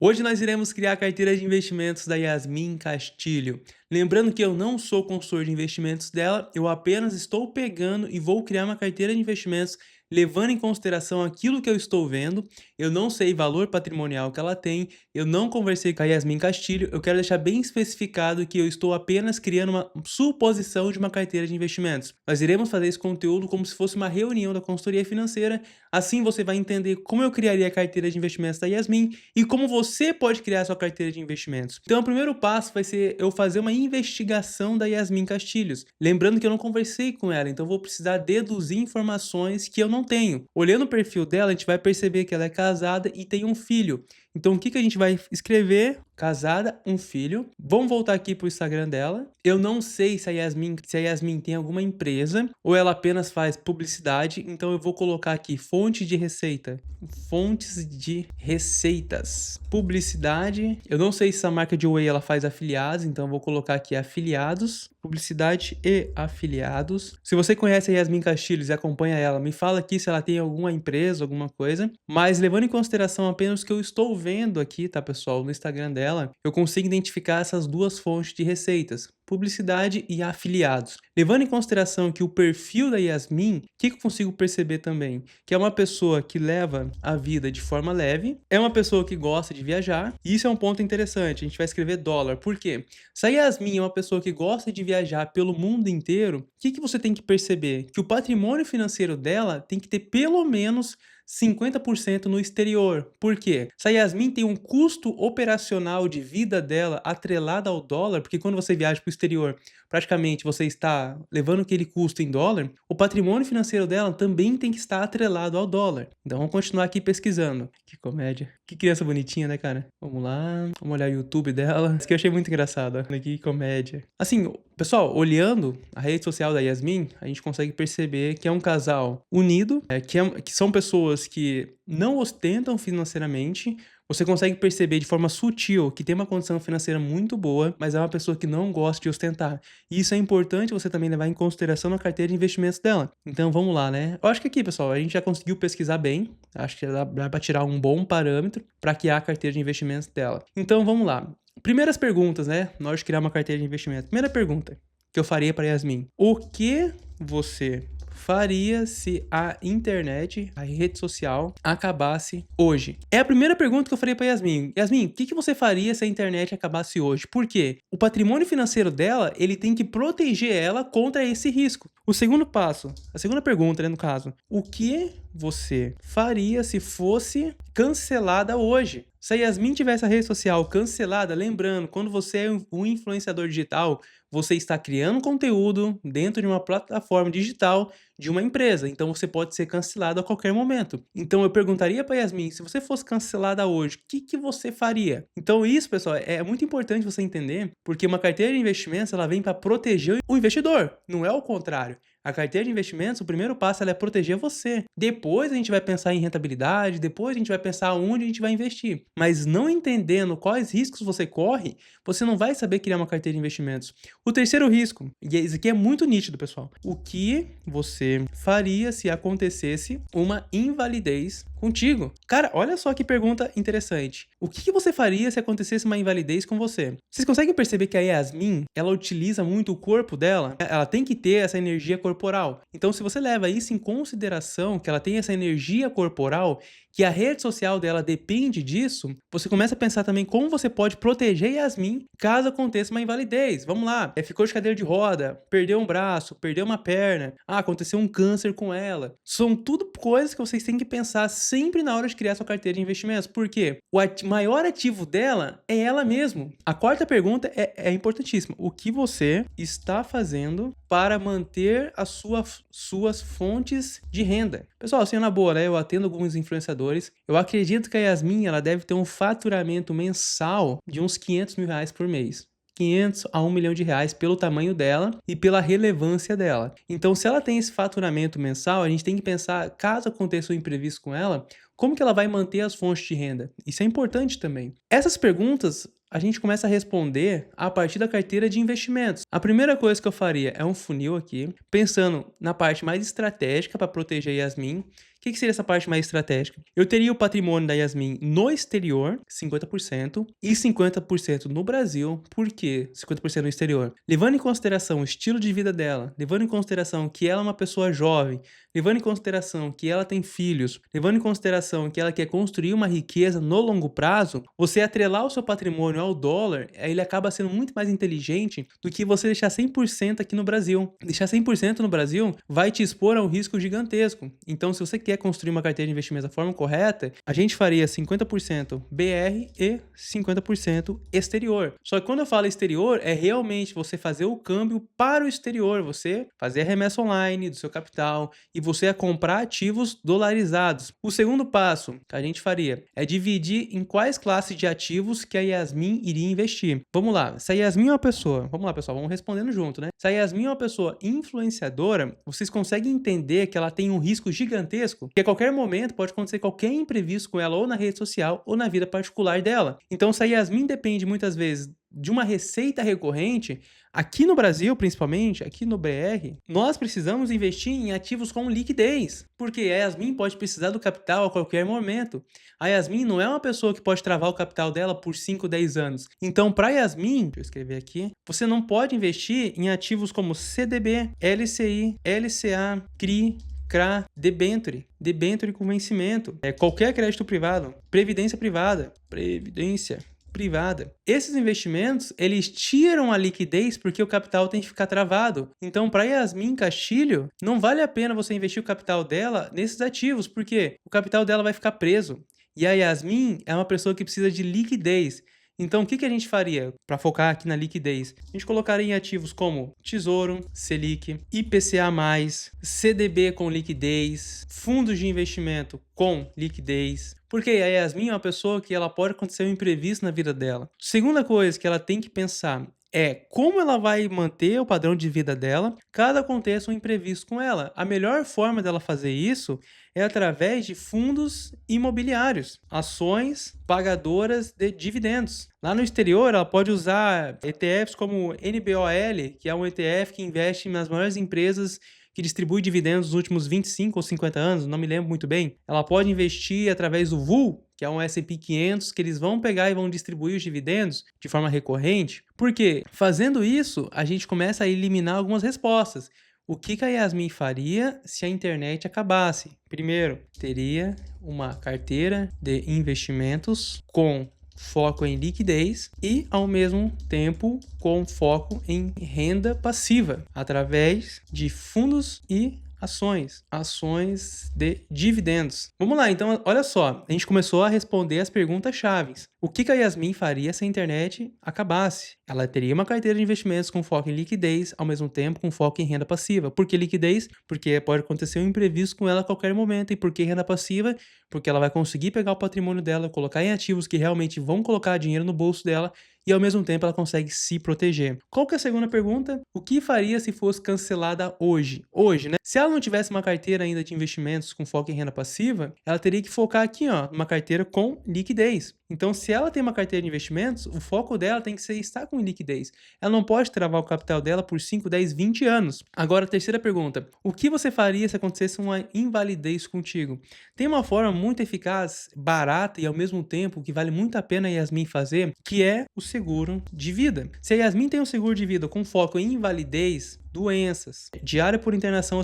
Hoje nós iremos criar a carteira de investimentos da Yasmin Castilho. Lembrando que eu não sou consultor de investimentos dela, eu apenas estou pegando e vou criar uma carteira de investimentos levando em consideração aquilo que eu estou vendo. Eu não sei valor patrimonial que ela tem, eu não conversei com a Yasmin Castilho, eu quero deixar bem especificado que eu estou apenas criando uma suposição de uma carteira de investimentos. Nós iremos fazer esse conteúdo como se fosse uma reunião da consultoria financeira, assim você vai entender como eu criaria a carteira de investimentos da Yasmin e como você pode criar a sua carteira de investimentos. Então, o primeiro passo vai ser eu fazer uma investigação da Yasmin Castilhos. Lembrando que eu não conversei com ela, então vou precisar deduzir informações que eu não tenho. Olhando o perfil dela, a gente vai perceber que ela é casada e tem um filho. Então, o que a gente vai escrever? Casada, um filho. Vamos voltar aqui para o Instagram dela. Eu não sei se a Yasmin tem alguma empresa ou ela apenas faz publicidade. Então, eu vou colocar aqui fonte de receita. Fontes de receitas. Publicidade. Eu não sei se a marca de whey ela faz afiliados. Então, eu vou colocar aqui afiliados. Publicidade e afiliados. Se você conhece a Yasmin Castilhos e acompanha ela, me fala aqui se ela tem alguma empresa, alguma coisa. Mas levando em consideração apenas o que eu estou vendo aqui, tá, pessoal, no Instagram dela, eu consigo identificar essas duas fontes de receitas, publicidade e afiliados. Levando em consideração que o perfil da Yasmin, o que eu consigo perceber também? Que é uma pessoa que leva a vida de forma leve, é uma pessoa que gosta de viajar, e isso é um ponto interessante, a gente vai escrever dólar. Por quê? Se a Yasmin é uma pessoa que gosta de viajar pelo mundo inteiro, o que você tem que perceber? Que o patrimônio financeiro dela tem que ter pelo menos 50% no exterior. Por quê? Se a Yasmin tem um custo operacional de vida dela atrelado ao dólar, porque quando você viaja para o exterior, praticamente você está levando aquele custo em dólar, o patrimônio financeiro dela também tem que estar atrelado ao dólar. Então vamos continuar aqui pesquisando. Que comédia. Que criança bonitinha, né, cara? Vamos lá, vamos olhar o YouTube dela. Isso que eu achei muito engraçado, ó. Que comédia. Assim, pessoal, olhando a rede social da Yasmin, a gente consegue perceber que é um casal unido, que são pessoas que não ostentam financeiramente. Você consegue perceber de forma sutil que tem uma condição financeira muito boa, mas é uma pessoa que não gosta de ostentar. E isso é importante você também levar em consideração na carteira de investimentos dela. Então vamos lá, né? Eu acho que aqui, pessoal, a gente já conseguiu pesquisar bem. Acho que dá para tirar um bom parâmetro para criar a carteira de investimentos dela. Então vamos lá. Primeiras perguntas, né? Na hora de criar uma carteira de investimento. Primeira pergunta que eu faria para Yasmin: o que você faria se a internet, a rede social, acabasse hoje? É a primeira pergunta que eu faria para Yasmin. Yasmin, o que você faria se a internet acabasse hoje? Por quê? O patrimônio financeiro dela, ele tem que proteger ela contra esse risco. O segundo passo, a segunda pergunta, né, no caso: o que você faria se fosse cancelada hoje? Se a Yasmin tivesse a rede social cancelada, lembrando, quando você é um influenciador digital, você está criando conteúdo dentro de uma plataforma digital de uma empresa, então você pode ser cancelado a qualquer momento. Então eu perguntaria para Yasmin: se você fosse cancelada hoje, o que você faria? Então isso, pessoal, é muito importante você entender, porque uma carteira de investimentos ela vem para proteger o investidor, não é o contrário. A carteira de investimentos, o primeiro passo ela é proteger você. Depois a gente vai pensar em rentabilidade, depois a gente vai pensar onde a gente vai investir. Mas não entendendo quais riscos você corre, você não vai saber criar uma carteira de investimentos. O terceiro risco, e esse aqui é muito nítido, pessoal: o que você faria se acontecesse uma invalidez contigo? Cara, olha só que pergunta interessante. O que você faria se acontecesse uma invalidez com você? Vocês conseguem perceber que a Yasmin, ela utiliza muito o corpo dela? Ela tem que ter essa energia corporal. Então, se você leva isso em consideração, que ela tem essa energia corporal, que a rede social dela depende disso, você começa a pensar também como você pode proteger Yasmin caso aconteça uma invalidez. Vamos lá, ficou de cadeira de roda, perdeu um braço, perdeu uma perna, aconteceu um câncer com ela. São tudo coisas que vocês têm que pensar sempre na hora de criar sua carteira de investimentos. Por quê? O maior ativo dela é ela mesma. A quarta pergunta é importantíssima: o que você está fazendo para manter as suas fontes de renda? Pessoal, assim, na boa, né? Eu atendo alguns influenciadores. Eu acredito que a Yasmin, ela deve ter um faturamento mensal de uns 500 mil reais por mês. 500 a 1 milhão de reais pelo tamanho dela e pela relevância dela. Então, se ela tem esse faturamento mensal, a gente tem que pensar, caso aconteça um imprevisto com ela, como que ela vai manter as fontes de renda? Isso é importante também. Essas perguntas a gente começa a responder a partir da carteira de investimentos. A primeira coisa que eu faria é um funil aqui, pensando na parte mais estratégica para proteger Yasmin, que seria essa parte mais estratégica? Eu teria o patrimônio da Yasmin no exterior, 50%, e 50% no Brasil. Por quê 50% no exterior? Levando em consideração o estilo de vida dela, levando em consideração que ela é uma pessoa jovem, levando em consideração que ela tem filhos, levando em consideração que ela quer construir uma riqueza no longo prazo, você atrelar o seu patrimônio ao dólar, ele acaba sendo muito mais inteligente do que você deixar 100% aqui no Brasil. Deixar 100% no Brasil vai te expor a um risco gigantesco. Então, se você quer construir uma carteira de investimento da forma correta, a gente faria 50% BR e 50% exterior. Só que quando eu falo exterior, é realmente você fazer o câmbio para o exterior, você fazer a remessa online do seu capital e você comprar ativos dolarizados. O segundo passo que a gente faria é dividir em quais classes de ativos que a Yasmin iria investir. Vamos lá, se a Yasmin é uma pessoa, vamos lá pessoal, vamos respondendo junto, né? Se a Yasmin é uma pessoa influenciadora, vocês conseguem entender que ela tem um risco gigantesco, que a qualquer momento pode acontecer qualquer imprevisto com ela ou na rede social ou na vida particular dela. Então, se a Yasmin depende muitas vezes de uma receita recorrente, aqui no Brasil, principalmente, aqui no BR, nós precisamos investir em ativos com liquidez, porque a Yasmin pode precisar do capital a qualquer momento. A Yasmin não é uma pessoa que pode travar o capital dela por 5, 10 anos. Então, para a Yasmin, deixa eu escrever aqui, você não pode investir em ativos como CDB, LCI, LCA, CRI, CRA, debênture com vencimento, qualquer crédito privado, previdência privada. Esses investimentos, eles tiram a liquidez porque o capital tem que ficar travado. Então, para Yasmin Castilho, não vale a pena você investir o capital dela nesses ativos, porque o capital dela vai ficar preso. E a Yasmin é uma pessoa que precisa de liquidez. Então, o que a gente faria para focar aqui na liquidez? A gente colocaria em ativos como Tesouro, Selic, IPCA+, CDB com liquidez, fundos de investimento com liquidez. Porque a Yasmin é uma pessoa que ela pode acontecer um imprevisto na vida dela. Segunda coisa que ela tem que pensar é como ela vai manter o padrão de vida dela caso aconteça um imprevisto com ela. A melhor forma dela fazer isso é através de fundos imobiliários, ações pagadoras de dividendos. Lá no exterior, ela pode usar ETFs como NBOL, que é um ETF que investe nas maiores empresas que distribui dividendos nos últimos 25 ou 50 anos, não me lembro muito bem. Ela pode investir através do VUL, que é um S&P 500, que eles vão pegar e vão distribuir os dividendos de forma recorrente. Porque fazendo isso, a gente começa a eliminar algumas respostas. O que a Yasmin faria se a internet acabasse? Primeiro, teria uma carteira de investimentos com foco em liquidez e, ao mesmo tempo, com foco em renda passiva, através de fundos e ações de dividendos. Vamos lá, então, olha só, a gente começou a responder as perguntas chaves. O que a Yasmin faria se a internet acabasse? Ela teria uma carteira de investimentos com foco em liquidez, ao mesmo tempo com foco em renda passiva. Por que liquidez? Porque pode acontecer um imprevisto com ela a qualquer momento. E por que renda passiva? Porque ela vai conseguir pegar o patrimônio dela, colocar em ativos que realmente vão colocar dinheiro no bolso dela e ao mesmo tempo ela consegue se proteger. Qual que é a segunda pergunta? O que faria se fosse cancelada hoje? Hoje, né? Se ela não tivesse uma carteira ainda de investimentos com foco em renda passiva, ela teria que focar aqui, ó, numa carteira com liquidez. Então, se ela tem uma carteira de investimentos, o foco dela tem que ser estar com liquidez. Ela não pode travar o capital dela por 5, 10, 20 anos. Agora, a terceira pergunta. O que você faria se acontecesse uma invalidez contigo? Tem uma forma muito eficaz, barata e ao mesmo tempo que vale muito a pena a Yasmin fazer, que é o seguro de vida. Se a Yasmin tem um seguro de vida com foco em invalidez, doenças, diária por internação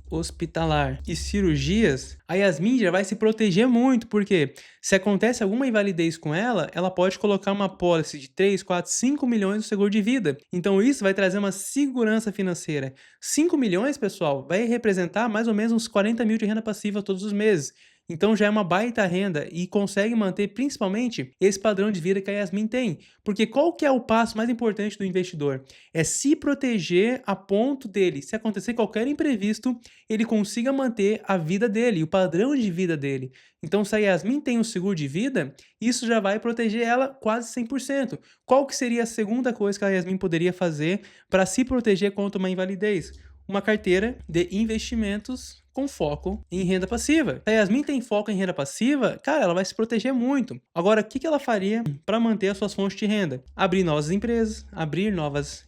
hospitalar e cirurgias, a Yasmin já vai se proteger muito, porque se acontece alguma invalidez com ela, ela pode colocar uma pólice de 3, 4, 5 milhões no seguro de vida. Então isso vai trazer uma segurança financeira. 5 milhões, pessoal, vai representar mais ou menos uns 40 mil de renda passiva todos os meses. Então já é uma baita renda e consegue manter principalmente esse padrão de vida que a Yasmin tem. Porque qual que é o passo mais importante do investidor? É se proteger a ponto dele, se acontecer qualquer imprevisto, ele consiga manter a vida dele, o padrão de vida dele. Então se a Yasmin tem um seguro de vida, isso já vai proteger ela quase 100%. Qual que seria a segunda coisa que a Yasmin poderia fazer para se proteger contra uma invalidez? Uma carteira de investimentos com foco em renda passiva. Se a Yasmin tem foco em renda passiva, cara, ela vai se proteger muito. Agora, o que ela faria para manter as suas fontes de renda? Abrir novas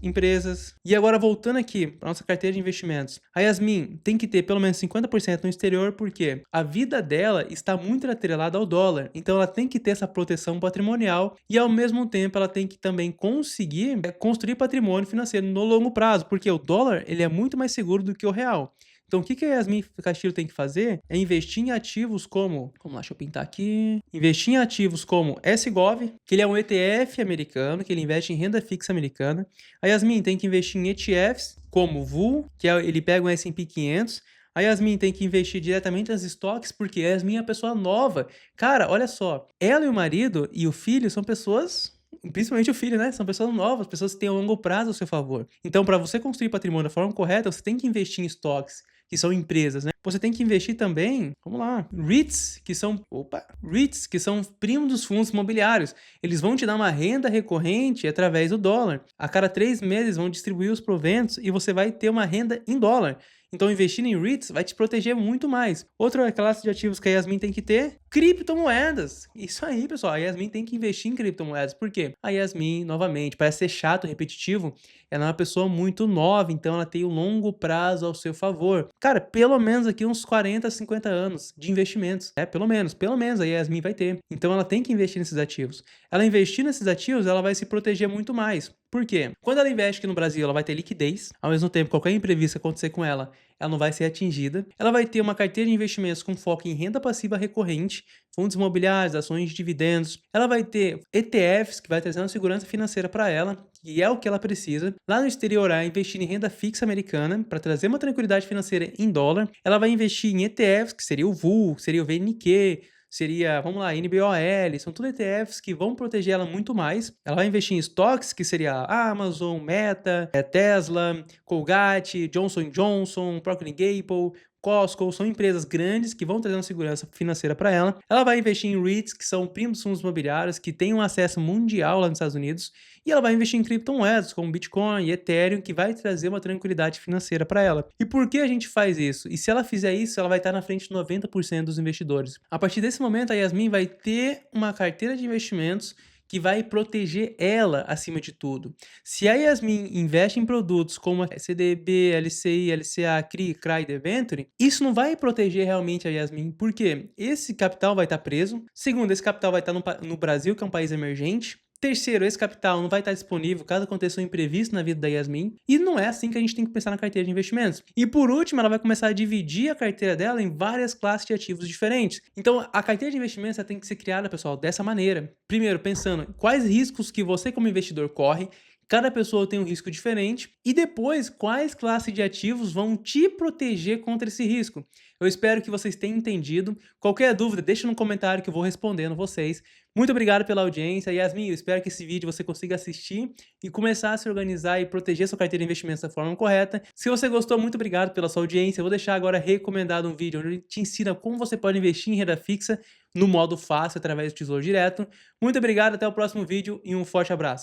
empresas. E agora, voltando aqui para nossa carteira de investimentos, a Yasmin tem que ter pelo menos 50% no exterior, porque a vida dela está muito atrelada ao dólar. Então, ela tem que ter essa proteção patrimonial e, ao mesmo tempo, ela tem que também conseguir construir patrimônio financeiro no longo prazo, porque o dólar ele é muito mais seguro do que o real. Então, o que a Yasmin Castilho tem que fazer é investir em ativos como... Vamos lá, deixa eu pintar aqui. Investir em ativos como SGOV, que ele é um ETF americano, que ele investe em renda fixa americana. A Yasmin tem que investir em ETFs como VUL, que ele pega um S&P 500. A Yasmin tem que investir diretamente nas estoques, porque a Yasmin é uma pessoa nova. Cara, olha só. Ela e o marido e o filho são pessoas... Principalmente o filho, né? São pessoas novas, pessoas que têm um longo prazo ao seu favor. Então, para você construir patrimônio da forma correta, você tem que investir em estoques, que são empresas, né? Você tem que investir também, vamos lá, REITs, que são primos dos fundos imobiliários. Eles vão te dar uma renda recorrente através do dólar. A cada 3 meses vão distribuir os proventos e você vai ter uma renda em dólar. Então, investir em REITs vai te proteger muito mais. Outra classe de ativos que a Yasmin tem que ter, criptomoedas. Isso aí, pessoal. A Yasmin tem que investir em criptomoedas. Por quê? A Yasmin, novamente, parece ser chato, repetitivo, ela é uma pessoa muito nova, então ela tem um longo prazo ao seu favor. Cara, pelo menos aqui uns 40, 50 anos de investimentos. Pelo menos a Yasmin vai ter. Então ela tem que investir nesses ativos. Ela investir nesses ativos, ela vai se proteger muito mais. Por quê? Quando ela investe aqui no Brasil, ela vai ter liquidez. Ao mesmo tempo, qualquer imprevisto acontecer com ela, ela não vai ser atingida. Ela vai ter uma carteira de investimentos com foco em renda passiva recorrente, fundos imobiliários, ações de dividendos. Ela vai ter ETFs, que vai trazer uma segurança financeira para ela, que é o que ela precisa. Lá no exterior, ela vai investir em renda fixa americana, para trazer uma tranquilidade financeira em dólar. Ela vai investir em ETFs, que seria o VUL, que seria o VNQ, seria, vamos lá, NBOL, são tudo ETFs que vão proteger ela muito mais. Ela vai investir em estoques, que seria a Amazon, Meta, Tesla, Colgate, Johnson Johnson, Procter & Gamble, Costco, são empresas grandes que vão trazer uma segurança financeira para ela. Ela vai investir em REITs, que são primos fundos imobiliários, que têm um acesso mundial lá nos Estados Unidos. E ela vai investir em criptomoedas, como Bitcoin e Ethereum, que vai trazer uma tranquilidade financeira para ela. E por que a gente faz isso? E se ela fizer isso, ela vai estar na frente de 90% dos investidores. A partir desse momento, a Yasmin vai ter uma carteira de investimentos que vai proteger ela acima de tudo. Se a Yasmin investe em produtos como CDB, LCI, LCA, CRI, CRA e Debenture, isso não vai proteger realmente a Yasmin, porque esse capital vai estar preso. Segundo, esse capital vai estar no Brasil, que é um país emergente. Terceiro, esse capital não vai estar disponível caso aconteça um imprevisto na vida da Yasmin. E não é assim que a gente tem que pensar na carteira de investimentos. E por último, ela vai começar a dividir a carteira dela em várias classes de ativos diferentes. Então, a carteira de investimentos tem que ser criada, pessoal, dessa maneira. Primeiro, pensando quais riscos que você como investidor corre. Cada pessoa tem um risco diferente. E depois, quais classes de ativos vão te proteger contra esse risco? Eu espero que vocês tenham entendido. Qualquer dúvida, deixa no comentário que eu vou respondendo vocês. Muito obrigado pela audiência. Yasmin, eu espero que esse vídeo você consiga assistir e começar a se organizar e proteger sua carteira de investimentos da forma correta. Se você gostou, muito obrigado pela sua audiência. Eu vou deixar agora recomendado um vídeo onde te ensina como você pode investir em renda fixa no modo fácil através do Tesouro Direto. Muito obrigado, até o próximo vídeo e um forte abraço.